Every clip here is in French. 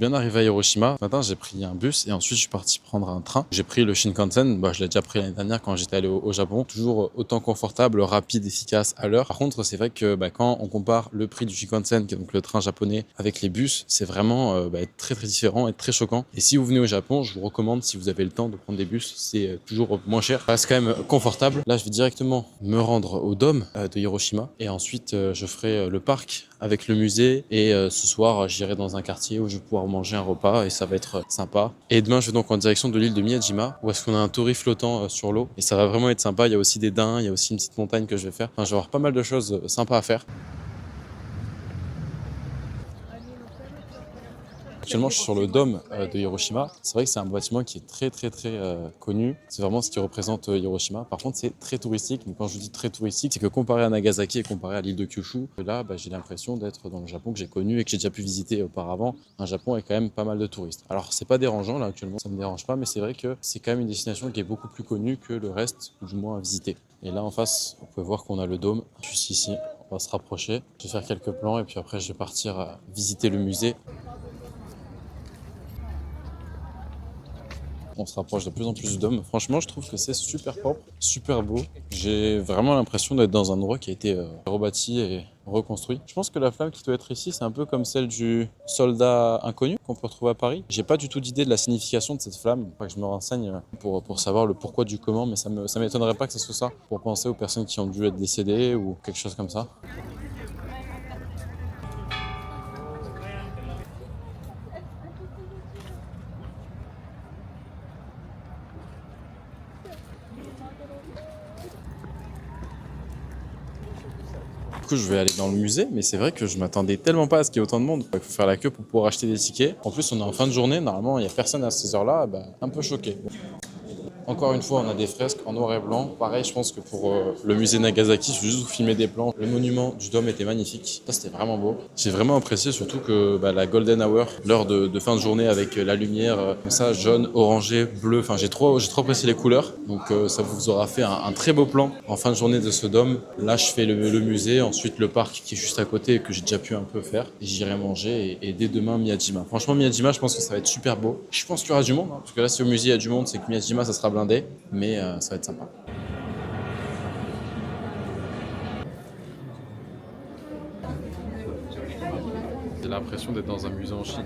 bien arrivé à Hiroshima. Ce matin, j'ai pris un bus et ensuite je suis parti prendre un train. J'ai pris le Shinkansen. Je l'ai déjà pris l'année dernière quand j'étais allé au Japon. Toujours autant confortable, rapide, efficace, à l'heure. Par contre, c'est vrai que quand on compare le prix du Shinkansen, qui est donc le train japonais, avec les bus, c'est vraiment très très différent et très choquant. Et si vous venez au Japon, je vous recommande, si vous avez le temps, de prendre des bus. C'est toujours moins cher. Ça reste quand même confortable. Là, je vais directement me rendre au dôme de Hiroshima et ensuite je ferai le parc avec le musée et ce soir j'irai dans un quartier où je vais pouvoir manger un repas et ça va être sympa. Et demain je vais donc en direction de l'île de Miyajima où est-ce qu'on a un torii flottant sur l'eau et ça va vraiment être sympa. Il y a aussi des daims, il y a aussi une petite montagne que je vais faire. Enfin, je vais avoir pas mal de choses sympas à faire. Actuellement, je suis sur le dôme de Hiroshima. C'est vrai que c'est un bâtiment qui est très connu. C'est vraiment ce qui représente Hiroshima. Par contre, c'est très touristique. Mais quand je dis très touristique, c'est que comparé à Nagasaki et comparé à l'île de Kyushu, là, j'ai l'impression d'être dans le Japon que j'ai connu et que j'ai déjà pu visiter auparavant. Un Japon avec quand même pas mal de touristes. Alors, c'est pas dérangeant là actuellement, ça me dérange pas, mais c'est vrai que c'est quand même une destination qui est beaucoup plus connue que le reste, ou du moins à visiter. Et là, en face, on peut voir qu'on a le dôme juste ici. On va se rapprocher. Je vais faire quelques plans et puis après, je vais partir visiter le musée. On se rapproche de plus en plus du dôme. Franchement, je trouve que c'est super propre, super beau. J'ai vraiment l'impression d'être dans un endroit qui a été rebâti et reconstruit. Je pense que la flamme qui doit être ici, c'est un peu comme celle du soldat inconnu qu'on peut retrouver à Paris. J'ai pas du tout d'idée de la signification de cette flamme. Faut que je me renseigne pour savoir le pourquoi du comment, mais ça m'étonnerait pas que ce soit ça. Pour penser aux personnes qui ont dû être décédées ou quelque chose comme ça. Du coup, je vais aller dans le musée, mais c'est vrai que je m'attendais tellement pas à ce qu'il y ait autant de monde. Il faut faire la queue pour pouvoir acheter des tickets. En plus, on est en fin de journée, normalement, il n'y a personne à ces heures-là. Un peu choqué. Encore une fois, on a des fresques en noir et blanc. Pareil, je pense que pour le musée Nagasaki, je vais juste vous filmer des plans. Le monument du dôme était magnifique. Ça, c'était vraiment beau. J'ai vraiment apprécié surtout que la golden hour, l'heure de fin de journée avec la lumière, comme ça, jaune, orangé, bleu. Enfin, j'ai trop apprécié les couleurs. Donc, ça vous aura fait un très beau plan en fin de journée de ce dôme. Là, je fais le musée, ensuite le parc qui est juste à côté et que j'ai déjà pu un peu faire. Et j'irai manger et dès demain, Miyajima. Franchement, Miyajima, je pense que ça va être super beau. Je pense qu'il y aura du monde, hein, parce que là, si au musée il y a du monde, c'est que Miyajima, ça sera blindé, mais ça va être sympa. J'ai l'impression d'être dans un musée en Chine.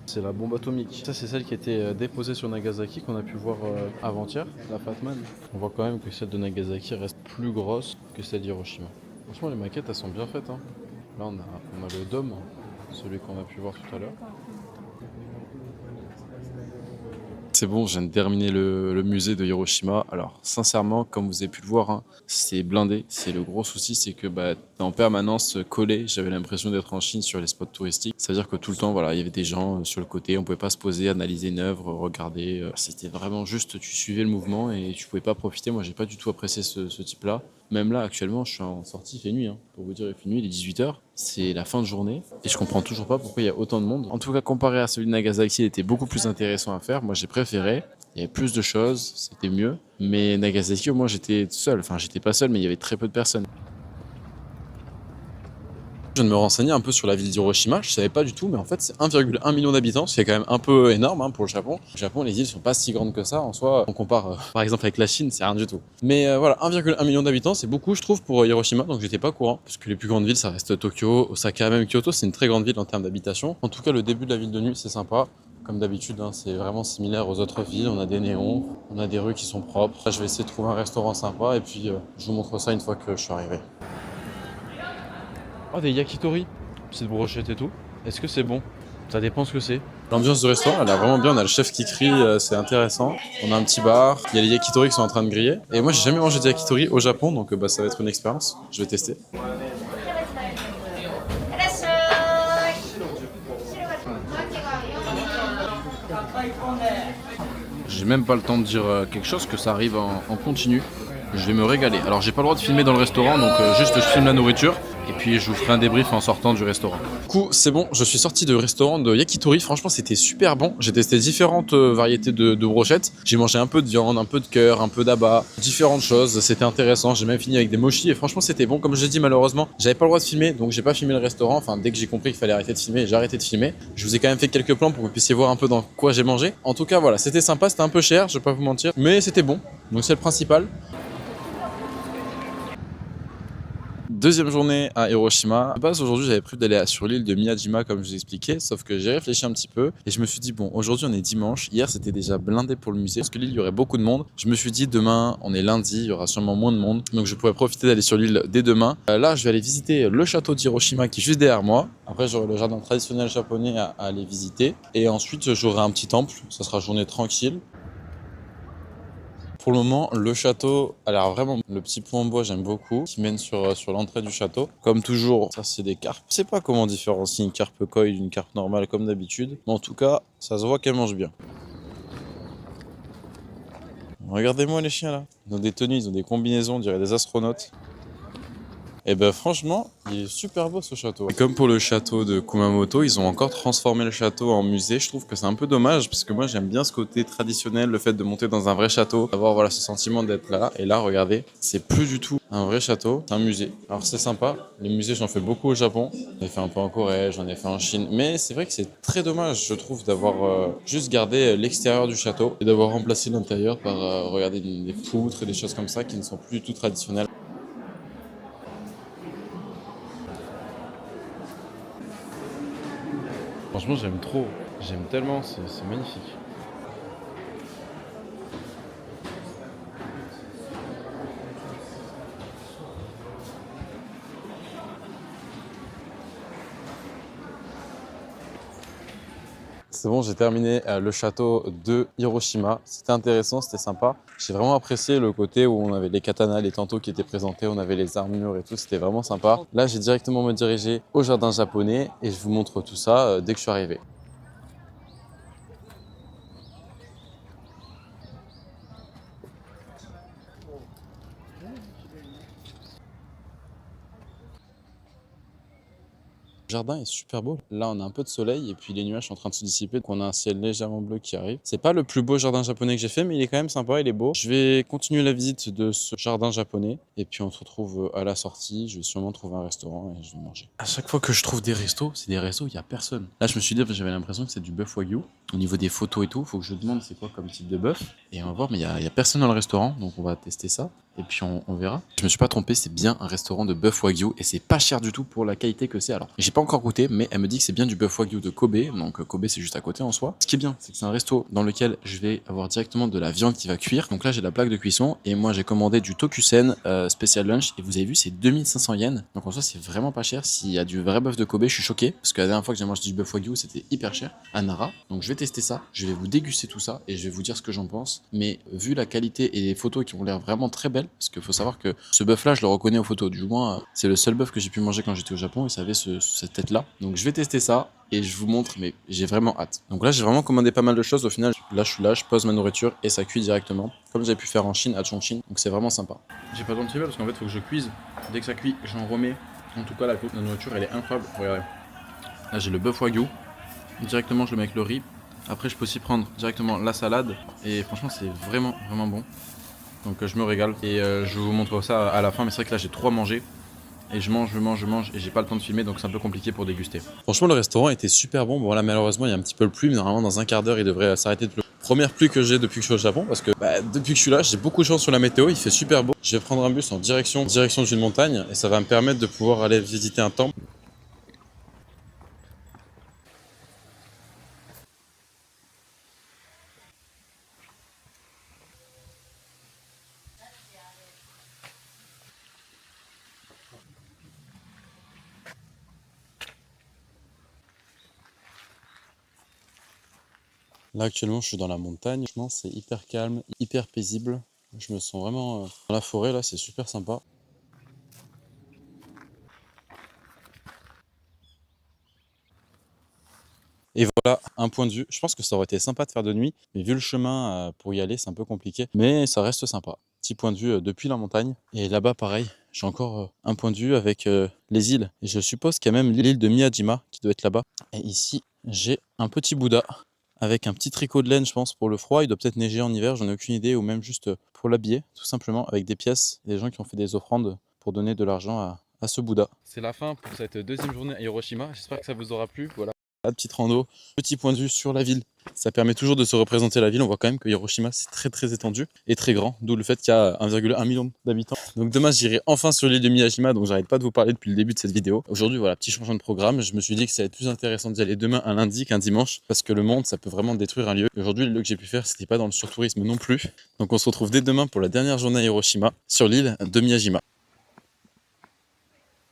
C'est la bombe atomique. Ça, c'est celle qui a été déposée sur Nagasaki qu'on a pu voir avant-hier, la Fatman. On voit quand même que celle de Nagasaki reste plus grosse que celle d'Hiroshima. Franchement, les maquettes, elles sont bien faites, hein. Là, on a le dôme, celui qu'on a pu voir tout à l'heure. C'est bon, je viens de terminer le musée de Hiroshima. Alors, sincèrement, comme vous avez pu le voir, hein, c'est blindé. C'est le gros souci, c'est que t'es en permanence collé. J'avais l'impression d'être en Chine sur les spots touristiques. C'est-à-dire que tout le temps, il y avait des gens sur le côté. On pouvait pas se poser, analyser une œuvre, regarder. C'était vraiment juste, tu suivais le mouvement et tu pouvais pas profiter. Moi, j'ai pas du tout apprécié ce type-là. Même là, actuellement, je suis en sortie, il fait nuit. Hein. Pour vous dire, il fait nuit, il est 18h. C'est la fin de journée. Et je comprends toujours pas pourquoi il y a autant de monde. En tout cas, comparé à celui de Nagasaki, il était beaucoup plus intéressant à faire. Moi, j'ai préféré. Il y avait plus de choses, c'était mieux. Mais Nagasaki, au moins, j'étais seul. Enfin, j'étais pas seul, mais il y avait très peu de personnes. Je viens de me renseigner un peu sur la ville d'Hiroshima, je savais pas du tout, mais en fait c'est 1,1 million d'habitants, c'est quand même un peu énorme hein, pour le Japon. Au Japon, les îles sont pas si grandes que ça, en soi, on compare par exemple avec la Chine, c'est rien du tout. Mais voilà, 1,1 million d'habitants, c'est beaucoup je trouve pour Hiroshima, donc j'étais pas au courant, parce que les plus grandes villes ça reste Tokyo, Osaka, même Kyoto, c'est une très grande ville en termes d'habitation. En tout cas, le début de la ville de nuit, c'est sympa. Comme d'habitude, hein, c'est vraiment similaire aux autres villes, on a des néons, on a des rues qui sont propres. Là, je vais essayer de trouver un restaurant sympa et puis je vous montre ça une fois que je suis arrivé. Oh, des yakitori, petite brochette et tout. Est-ce que c'est bon? Ça dépend ce que c'est. L'ambiance du restaurant, elle est vraiment bien. On a le chef qui crie, c'est intéressant. On a un petit bar. Il y a les yakitori qui sont en train de griller. Et moi, j'ai jamais mangé de yakitori au Japon, donc ça va être une expérience. Je vais tester. J'ai même pas le temps de dire quelque chose, que ça arrive en continu. Je vais me régaler. Alors j'ai pas le droit de filmer dans le restaurant, donc juste je filme la nourriture. Et puis je vous ferai un débrief en sortant du restaurant. Du coup, c'est bon, je suis sorti du restaurant de Yakitori. Franchement, c'était super bon. J'ai testé différentes variétés de brochettes. J'ai mangé un peu de viande, un peu de cœur, un peu d'abat, différentes choses. C'était intéressant. J'ai même fini avec des mochis et franchement, c'était bon. Comme je l'ai dit, malheureusement, j'avais pas le droit de filmer, donc j'ai pas filmé le restaurant. Enfin, dès que j'ai compris qu'il fallait arrêter de filmer, j'ai arrêté de filmer. Je vous ai quand même fait quelques plans pour que vous puissiez voir un peu dans quoi j'ai mangé. En tout cas, voilà, c'était sympa. C'était un peu cher, je vais pas vous mentir, mais c'était bon. Donc c'est le principal. Deuxième journée à Hiroshima. À base, aujourd'hui, j'avais prévu d'aller sur l'île de Miyajima, comme je vous ai expliqué, sauf que j'ai réfléchi un petit peu et je me suis dit, bon, aujourd'hui, on est dimanche. Hier, c'était déjà blindé pour le musée parce que l'île, il y aurait beaucoup de monde. Je me suis dit, demain, on est lundi, il y aura sûrement moins de monde. Donc, je pourrais profiter d'aller sur l'île dès demain. Là, je vais aller visiter le château d'Hiroshima qui est juste derrière moi. Après, j'aurai le jardin traditionnel japonais à aller visiter. Et ensuite, j'aurai un petit temple. Ça sera journée tranquille. Pour le moment, le château a l'air vraiment... Le petit pont en bois, j'aime beaucoup, qui mène sur l'entrée du château. Comme toujours, ça c'est des carpes. Je sais pas comment différencier une carpe koi d'une carpe normale comme d'habitude. Mais en tout cas, ça se voit qu'elle mange bien. Regardez-moi les chiens là. Ils ont des tenues, ils ont des combinaisons, on dirait des astronautes. Et ben franchement, il est super beau ce château. Et comme pour le château de Kumamoto, ils ont encore transformé le château en musée. Je trouve que c'est un peu dommage parce que moi j'aime bien ce côté traditionnel, le fait de monter dans un vrai château, d'avoir voilà ce sentiment d'être là. Et là, regardez, c'est plus du tout un vrai château, c'est un musée. Alors c'est sympa, les musées j'en fais beaucoup au Japon. J'en ai fait un peu en Corée, j'en ai fait en Chine. Mais c'est vrai que c'est très dommage, je trouve, d'avoir juste gardé l'extérieur du château et d'avoir remplacé l'intérieur par, regardez, des poutres et des choses comme ça qui ne sont plus du tout traditionnelles. Franchement, j'aime trop. J'aime tellement, c'est magnifique. C'est bon, j'ai terminé le château de Hiroshima. C'était intéressant, c'était sympa. J'ai vraiment apprécié le côté où on avait les katanas, les tantos qui étaient présentés, on avait les armures et tout, c'était vraiment sympa. Là, j'ai directement me diriger au jardin japonais et je vous montre tout ça dès que je suis arrivé. Le jardin est super beau. Là, on a un peu de soleil et puis les nuages sont en train de se dissiper. Donc, on a un ciel légèrement bleu qui arrive. C'est pas le plus beau jardin japonais que j'ai fait, mais il est quand même sympa, il est beau. Je vais continuer la visite de ce jardin japonais et puis on se retrouve à la sortie. Je vais sûrement trouver un restaurant et je vais manger. À chaque fois que je trouve des restos, c'est des restos où il y a personne. Là, je me suis dit, j'avais l'impression que c'est du bœuf wagyu. Au niveau des photos et tout, faut que je demande c'est quoi comme type de bœuf. Et on va voir, mais il y a personne dans le restaurant, donc on va tester ça. Et puis on verra. Je me suis pas trompé, c'est bien un restaurant de bœuf wagyu et c'est pas cher du tout pour la qualité que c'est. Alors, j'ai pas encore goûté, mais elle me dit que c'est bien du bœuf wagyu de Kobe. Donc Kobe, c'est juste à côté en soi. Ce qui est bien, c'est que c'est un resto dans lequel je vais avoir directement de la viande qui va cuire. Donc là, j'ai la plaque de cuisson et moi, j'ai commandé du tokusen spécial lunch. Et vous avez vu, c'est 2500 yens. Donc en soi, c'est vraiment pas cher. S'il y a du vrai bœuf de Kobe, je suis choqué parce que la dernière fois que j'ai mangé du bœuf wagyu, c'était hyper cher à Nara. Donc je vais tester ça. Je vais vous déguster tout ça et je vais vous dire ce que j'en pense. Mais vu la qualité et les photos qui ont l'air vraiment très belles, parce qu'il faut savoir que ce bœuf là je le reconnais aux photos, du moins c'est le seul bœuf que j'ai pu manger quand j'étais au Japon et ça avait cette tête là. Donc je vais tester ça et je vous montre, mais j'ai vraiment hâte. Donc là j'ai vraiment commandé pas mal de choses, au final là je suis là, je pose ma nourriture et ça cuit directement, comme j'avais pu faire en Chine à Chongqing, donc c'est vraiment sympa. J'ai pas besoin de filmer parce qu'en fait il faut que je cuise, dès que ça cuit j'en remets. En tout cas la nourriture elle est incroyable, regardez. Là j'ai le bœuf wagyu, directement je le mets avec le riz. Après je peux aussi prendre directement la salade et franchement c'est vraiment bon. Donc je me régale et je vous montre ça à la fin, mais c'est vrai que là j'ai trop à manger et je mange et j'ai pas le temps de filmer, donc c'est un peu compliqué pour déguster. Franchement le restaurant était super bon. Bon là malheureusement il y a un petit peu de pluie, mais normalement dans un quart d'heure il devrait s'arrêter de pleuvoir. Première pluie que j'ai depuis que je suis au Japon, parce que depuis que je suis là j'ai beaucoup de chance sur la météo, il fait super beau. Je vais prendre un bus en direction d'une montagne et ça va me permettre de pouvoir aller visiter un temple. Là actuellement je suis dans la montagne, franchement c'est hyper calme, hyper paisible. Je me sens vraiment dans la forêt là, c'est super sympa. Et voilà, un point de vue. Je pense que ça aurait été sympa de faire de nuit, mais vu le chemin pour y aller, c'est un peu compliqué. Mais ça reste sympa. Petit point de vue depuis la montagne. Et là-bas, pareil, j'ai encore un point de vue avec les îles. Et je suppose qu'il y a même l'île de Miyajima qui doit être là-bas. Et ici, j'ai un petit Bouddha avec un petit tricot de laine, je pense, pour le froid. Il doit peut-être neiger en hiver, j'en ai aucune idée. Ou même juste pour l'habiller, tout simplement, avec des pièces. Des gens qui ont fait des offrandes pour donner de l'argent à ce Bouddha. C'est la fin pour cette deuxième journée à Hiroshima. J'espère que ça vous aura plu. Voilà. La petite rando, petit point de vue sur la ville. Ça permet toujours de se représenter la ville. On voit quand même que Hiroshima c'est très étendu et très grand, d'où le fait qu'il y a 1,1 million d'habitants. Donc demain j'irai enfin sur l'île de Miyajima, donc j'arrête pas de vous parler depuis le début de cette vidéo. Aujourd'hui voilà, petit changement de programme, je me suis dit que ça allait être plus intéressant d'y aller demain un lundi qu'un dimanche, parce que le monde ça peut vraiment détruire un lieu. Aujourd'hui le lieu que j'ai pu faire c'était pas dans le surtourisme non plus. Donc on se retrouve dès demain pour la dernière journée à Hiroshima, sur l'île de Miyajima.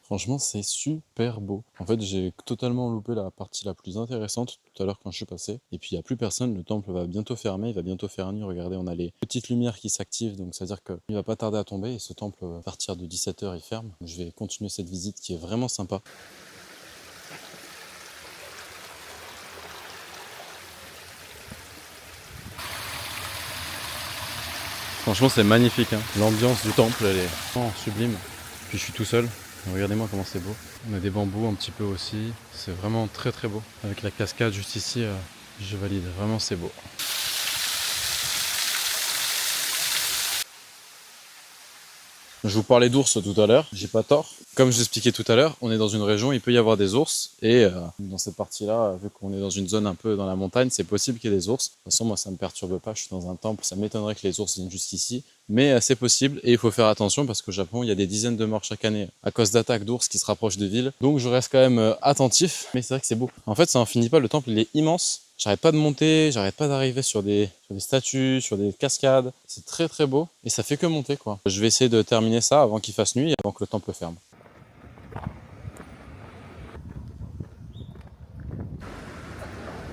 Franchement, c'est super beau. En fait, j'ai totalement loupé la partie la plus intéressante tout à l'heure quand je suis passé. Et puis, il n'y a plus personne. Le temple va bientôt fermer. Il va bientôt faire nuit. Regardez, on a les petites lumières qui s'activent. Donc, ça veut dire qu'il va pas tarder à tomber. Et ce temple, à partir de 17 h, il ferme. Donc, je vais continuer cette visite qui est vraiment sympa. Franchement, c'est magnifique. Hein. L'ambiance du temple, elle est vraiment sublime. Puis, je suis tout seul. Regardez-moi comment c'est beau. On a des bambous un petit peu aussi. C'est vraiment très beau. Avec la cascade juste ici, je valide. Vraiment, c'est beau. Je vous parlais d'ours tout à l'heure, j'ai pas tort. Comme je l'expliquais tout à l'heure, on est dans une région, il peut y avoir des ours. Et dans cette partie-là, vu qu'on est dans une zone un peu dans la montagne, c'est possible qu'il y ait des ours. De toute façon, moi, ça me perturbe pas, je suis dans un temple, ça m'étonnerait que les ours viennent jusqu'ici. Mais c'est possible et il faut faire attention parce qu'au Japon, il y a des dizaines de morts chaque année à cause d'attaques d'ours qui se rapprochent des villes. Donc je reste quand même attentif, mais c'est vrai que c'est beau. En fait, ça en finit pas, le temple il est immense. J'arrête pas de monter, j'arrête pas d'arriver sur des statues, sur des cascades. C'est très beau et ça fait que monter quoi. Je vais essayer de terminer ça avant qu'il fasse nuit et avant que le temple ferme.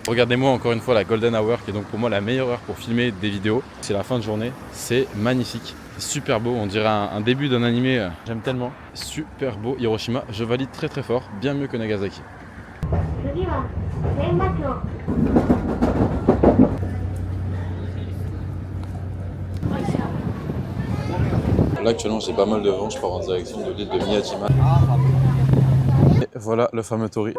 Regardez-moi encore une fois la Golden Hour qui est donc pour moi la meilleure heure pour filmer des vidéos. C'est la fin de journée, c'est magnifique. C'est super beau, on dirait un début d'un animé, j'aime tellement. Super beau, Hiroshima, je valide très fort, bien mieux que Nagasaki. Là actuellement j'ai pas mal de vent, je pars en direction de l'île de Miyajima. Et voilà le fameux torii.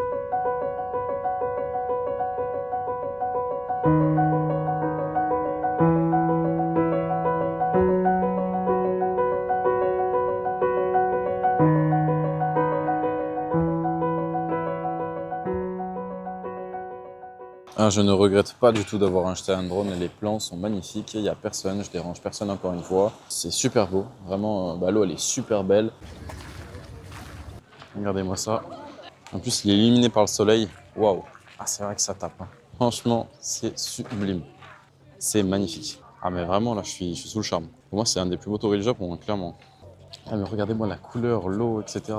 Ah, je ne regrette pas du tout d'avoir acheté un drone, les plans sont magnifiques, il n'y a personne, je dérange personne encore une fois. C'est super beau, vraiment, l'eau elle est super belle. Regardez-moi ça. En plus il est illuminé par le soleil, waouh. Ah c'est vrai que ça tape, hein. Franchement c'est sublime, c'est magnifique. Ah mais vraiment là je suis sous le charme. Pour moi c'est un des plus beaux torii du Japon, hein, clairement. Ah mais regardez-moi la couleur, l'eau, etc.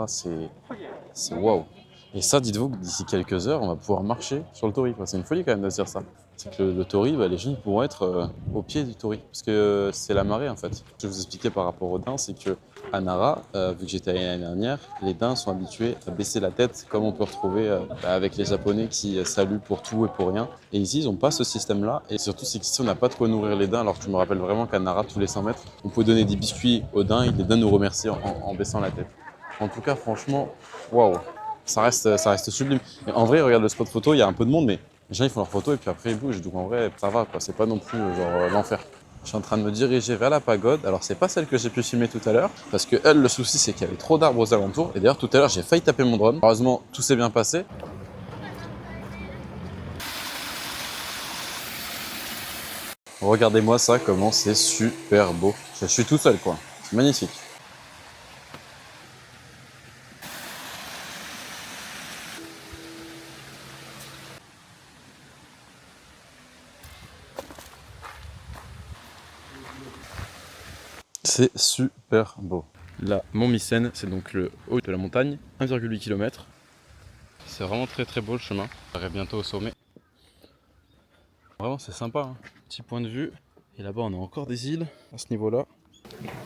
C'est waouh. Et ça, dites-vous que d'ici quelques heures, on va pouvoir marcher sur le torii. C'est une folie quand même de se dire ça. C'est que le torii, les gens pourront être au pied du torii. Parce que c'est la marée en fait. Je vais vous expliquer par rapport aux daims, c'est que à Nara, vu que j'étais allé l'année dernière, les daims sont habitués à baisser la tête comme on peut retrouver avec les Japonais qui saluent pour tout et pour rien. Et ici, ils n'ont pas ce système-là. Et surtout, c'est qu'ici, on n'a pas de quoi nourrir les daims. Alors que je me rappelle vraiment qu'à Nara, tous les 100 mètres, on peut donner des biscuits aux daims et les daims nous remercient en baissant la tête. En tout cas, franchement, waouh, ça reste sublime. Et en vrai, regarde le spot photo, il y a un peu de monde, mais les gens ils font leurs photos et puis après ils bougent. Donc en vrai, ça va quoi, c'est pas non plus genre l'enfer. Je suis en train de me diriger vers la pagode. Alors c'est pas celle que j'ai pu filmer tout à l'heure, parce que elle, le souci c'est qu'il y avait trop d'arbres aux alentours. Et d'ailleurs tout à l'heure j'ai failli taper mon drone. Heureusement tout s'est bien passé. Regardez-moi ça, comment c'est super beau. Je suis tout seul quoi, c'est magnifique. C'est super beau. Là, Mont Mycène, c'est donc le haut de la montagne, 1,8 km. C'est vraiment très beau le chemin. On arrive bientôt au sommet. Vraiment, c'est sympa, hein. Petit point de vue. Et là-bas, on a encore des îles à ce niveau-là.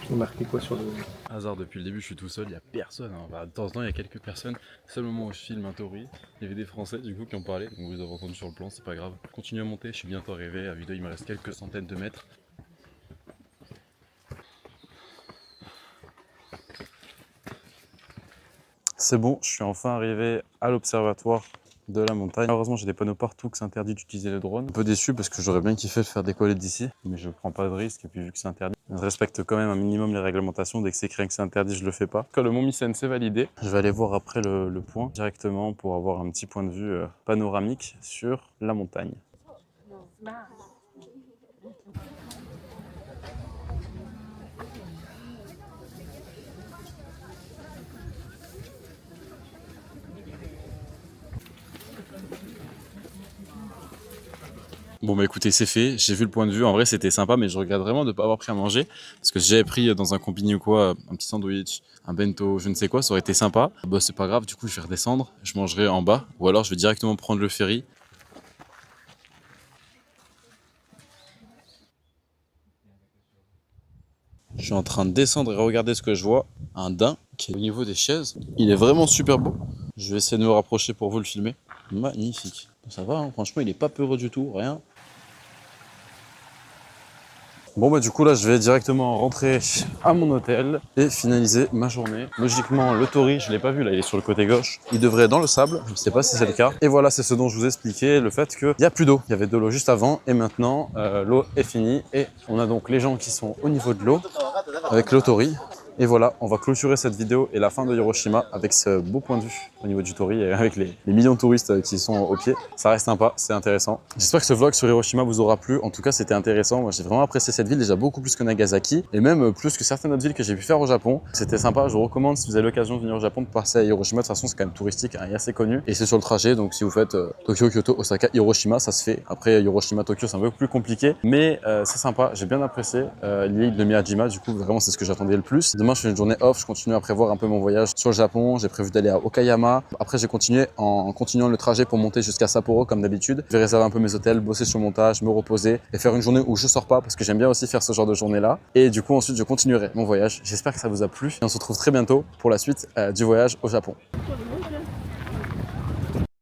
J'ai marqué quoi sur le... Hasard, depuis le début, je suis tout seul, il n'y a personne. Hein. De temps en temps, il y a quelques personnes. C'est le moment où je filme un torii. Il y avait des Français du coup qui ont parlé, donc vous les avez entendus sur le plan, c'est pas grave. Je continue à monter, je suis bientôt arrivé. À vidéo, il me reste quelques centaines de mètres. c'est bon, je suis enfin arrivé à l'observatoire de la montagne. Malheureusement, j'ai des panneaux partout que c'est interdit d'utiliser le drone. Un peu déçu parce que j'aurais bien kiffé le faire décoller d'ici, mais je prends pas de risque et puis vu que c'est interdit, je respecte quand même un minimum les réglementations. Dès que c'est écrit que c'est interdit, je le fais pas. Quand le Mont Mycène c'est validé, je vais aller voir après le point directement pour avoir un petit point de vue panoramique sur la montagne. Bon bah écoutez, c'est fait, j'ai vu le point de vue, en vrai c'était sympa, mais je regrette vraiment de ne pas avoir pris à manger, parce que si j'avais pris dans un combini ou quoi, un petit sandwich, un bento, je ne sais quoi, ça aurait été sympa. Bah c'est pas grave, du coup je vais redescendre, je mangerai en bas, ou alors je vais directement prendre le ferry. Je suis en train de descendre et regarder ce que je vois, un daim qui est au niveau des chaises. Il est vraiment super beau, je vais essayer de me rapprocher pour vous le filmer. Magnifique, ça va, hein, franchement il est pas peureux du tout, rien. Bon bah du coup là je vais directement rentrer à mon hôtel et finaliser ma journée. Logiquement le Tori, je l'ai pas vu là, il est sur le côté gauche. Il devrait être dans le sable, je ne sais pas si c'est le cas. Et voilà, c'est ce dont je vous expliquais, le fait qu'il n'y a plus d'eau. Il y avait de l'eau juste avant et maintenant l'eau est finie. Et on a donc les gens qui sont au niveau de l'eau avec le Tori. Et voilà, on va clôturer cette vidéo et la fin de Hiroshima avec ce beau point de vue au niveau du Tori et avec les millions de touristes qui sont au pied. Ça reste sympa, c'est intéressant. J'espère que ce vlog sur Hiroshima vous aura plu. En tout cas, c'était intéressant. Moi, j'ai vraiment apprécié cette ville, déjà beaucoup plus que Nagasaki et même plus que certaines autres villes que j'ai pu faire au Japon. C'était sympa. Je vous recommande, si vous avez l'occasion de venir au Japon, de passer à Hiroshima. De toute façon, c'est quand même touristique et assez connu. Et c'est sur le trajet. Donc, si vous faites Tokyo, Kyoto, Osaka, Hiroshima, ça se fait. Après, Hiroshima, Tokyo, c'est un peu plus compliqué. Mais c'est sympa. J'ai bien apprécié l'île de Miyajima. Du coup, vraiment, c'est ce que j'attendais le plus. Demain, je fais une journée off. Je continue à prévoir un peu mon voyage sur le Japon. J'ai prévu d'aller à Okayama. Après, j'ai continué en continuant le trajet pour monter jusqu'à Sapporo comme d'habitude. Je vais réserver un peu mes hôtels, bosser sur le montage, me reposer et faire une journée où je sors pas parce que j'aime bien aussi faire ce genre de journée-là. Et du coup, ensuite, je continuerai mon voyage. J'espère que ça vous a plu et on se retrouve très bientôt pour la suite du voyage au Japon.